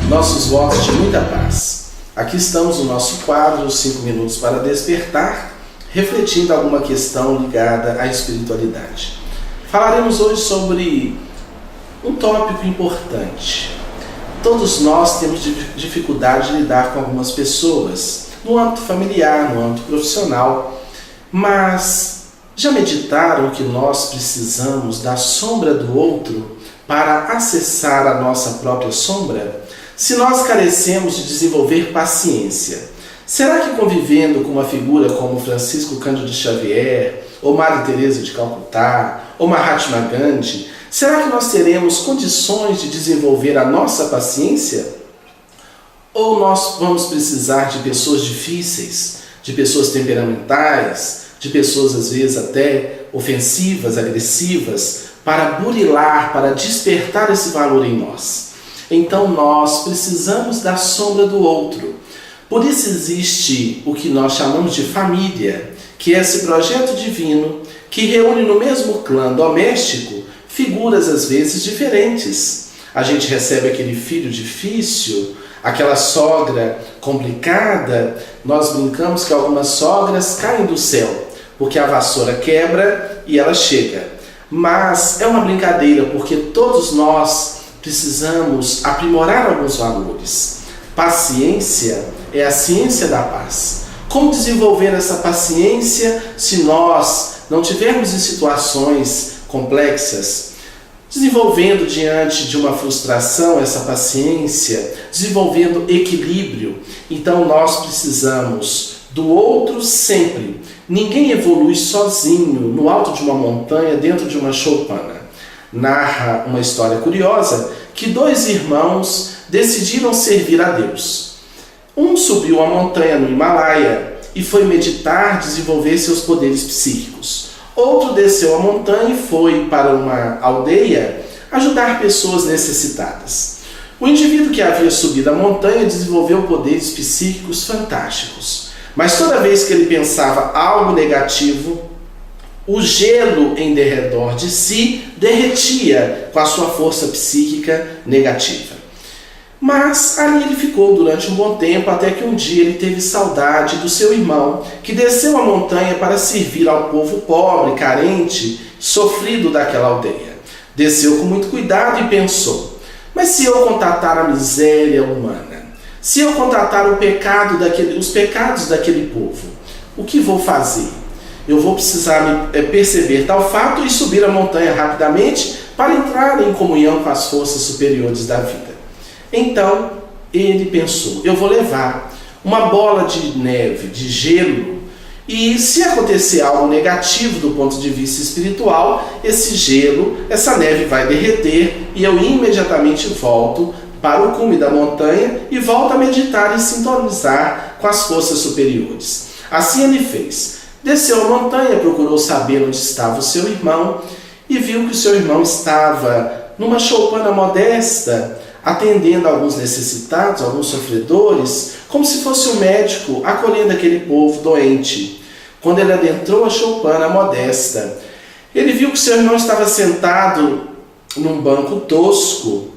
nossos votos de muita paz. Aqui estamos no nosso quadro 5 minutos para despertar, refletindo alguma questão ligada à espiritualidade. Falaremos hoje sobre um tópico importante. Todos nós temos dificuldade de lidar com algumas pessoas, no âmbito familiar, no âmbito profissional, mas já meditaram que nós precisamos da sombra do outro para acessar a nossa própria sombra? Se nós carecemos de desenvolver paciência, será que convivendo com uma figura como Francisco Cândido Xavier, ou Maria Teresa de Calcutá, ou Mahatma Gandhi, será que nós teremos condições de desenvolver a nossa paciência? Ou nós vamos precisar de pessoas difíceis, de pessoas temperamentais, de pessoas às vezes até ofensivas, agressivas, para burilar, para despertar esse valor em nós? Então nós precisamos da sombra do outro. Por isso existe o que nós chamamos de família, que é esse projeto divino que reúne no mesmo clã doméstico figuras às vezes diferentes. A gente recebe aquele filho difícil, aquela sogra complicada. Nós brincamos que algumas sogras caem do céu, porque a vassoura quebra e ela chega. Mas é uma brincadeira, porque todos nós precisamos aprimorar alguns valores. Paciência é a ciência da paz. Como desenvolver essa paciência se nós não tivermos em situações complexas? Desenvolvendo diante de uma frustração essa paciência, desenvolvendo equilíbrio. Então nós precisamos do outro sempre. Ninguém evolui sozinho no alto de uma montanha, dentro de uma choupana. Narra uma história curiosa que 2 irmãos decidiram servir a Deus. Um subiu a montanha no Himalaia e foi meditar, desenvolver seus poderes psíquicos. Outro desceu a montanha e foi para uma aldeia ajudar pessoas necessitadas. O indivíduo que havia subido a montanha desenvolveu poderes psíquicos fantásticos. Mas toda vez que ele pensava algo negativo, o gelo em derredor de si derretia com a sua força psíquica negativa. Mas ali ele ficou durante um bom tempo, até que um dia ele teve saudade do seu irmão, que desceu a montanha para servir ao povo pobre, carente, sofrido daquela aldeia. Desceu com muito cuidado e pensou: mas se eu contatar a miséria humana, se eu contatar os pecados daquele povo, o que vou fazer? Eu vou precisar perceber tal fato e subir a montanha rapidamente para entrar em comunhão com as forças superiores da vida. Então ele pensou: eu vou levar uma bola de neve, de gelo, e se acontecer algo negativo do ponto de vista espiritual, esse gelo, essa neve vai derreter e eu imediatamente volto para o cume da montanha e volto a meditar e sintonizar com as forças superiores. Assim ele fez. Desceu a montanha, procurou saber onde estava o seu irmão e viu que o seu irmão estava numa choupana modesta, atendendo alguns necessitados, alguns sofredores, como se fosse um médico acolhendo aquele povo doente. Quando ele adentrou a choupana modesta, ele viu que seu irmão estava sentado num banco tosco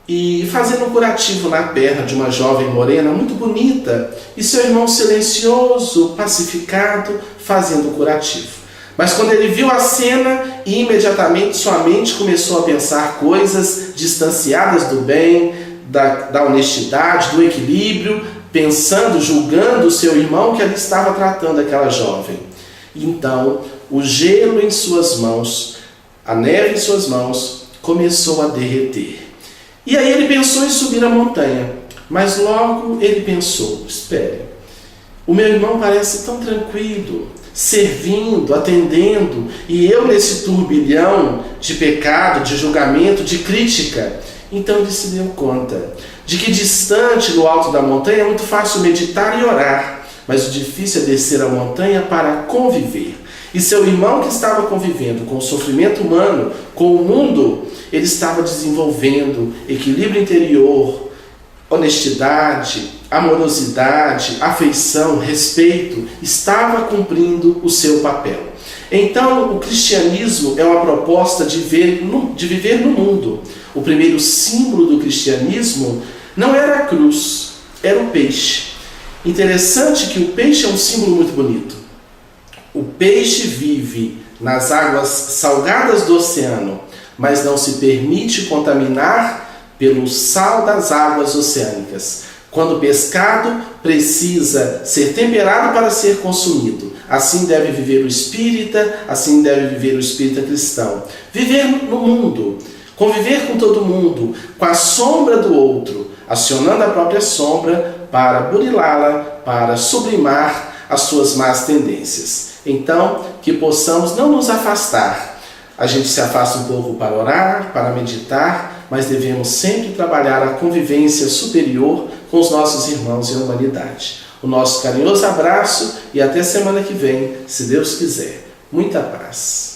e fazendo um curativo na perna de uma jovem morena muito bonita, e seu irmão silencioso, pacificado, fazendo o curativo. Mas quando ele viu a cena, imediatamente sua mente começou a pensar coisas distanciadas do bem, da honestidade, do equilíbrio, pensando, julgando o seu irmão que ali estava tratando aquela jovem. Então, o gelo em suas mãos, a neve em suas mãos, começou a derreter. E aí ele pensou em subir a montanha, mas logo ele pensou: espere, o meu irmão parece tão tranquilo, servindo, atendendo, e eu nesse turbilhão de pecado, de julgamento, de crítica. Então ele se deu conta de que distante no alto da montanha é muito fácil meditar e orar, mas o difícil é descer a montanha para conviver. E seu irmão, que estava convivendo com o sofrimento humano, com o mundo, ele estava desenvolvendo equilíbrio interior, honestidade, amorosidade, afeição, respeito, estava cumprindo o seu papel. Então, o cristianismo é uma proposta de viver no mundo. O primeiro símbolo do cristianismo Não era a cruz, era o peixe. Interessante que o peixe é um símbolo muito bonito. O peixe vive nas águas salgadas do oceano, mas não se permite contaminar pelo sal das águas oceânicas. Quando pescado, precisa ser temperado para ser consumido. Assim deve viver o espírita, assim deve viver o espírita cristão. Viver no mundo, conviver com todo mundo, com a sombra do outro, acionando a própria sombra para burilá-la, para sublimar as suas más tendências. Então, que possamos não nos afastar. A gente se afasta um pouco para orar, para meditar, mas devemos sempre trabalhar a convivência superior com os nossos irmãos e a humanidade. O nosso carinhoso abraço e até semana que vem, se Deus quiser. Muita paz.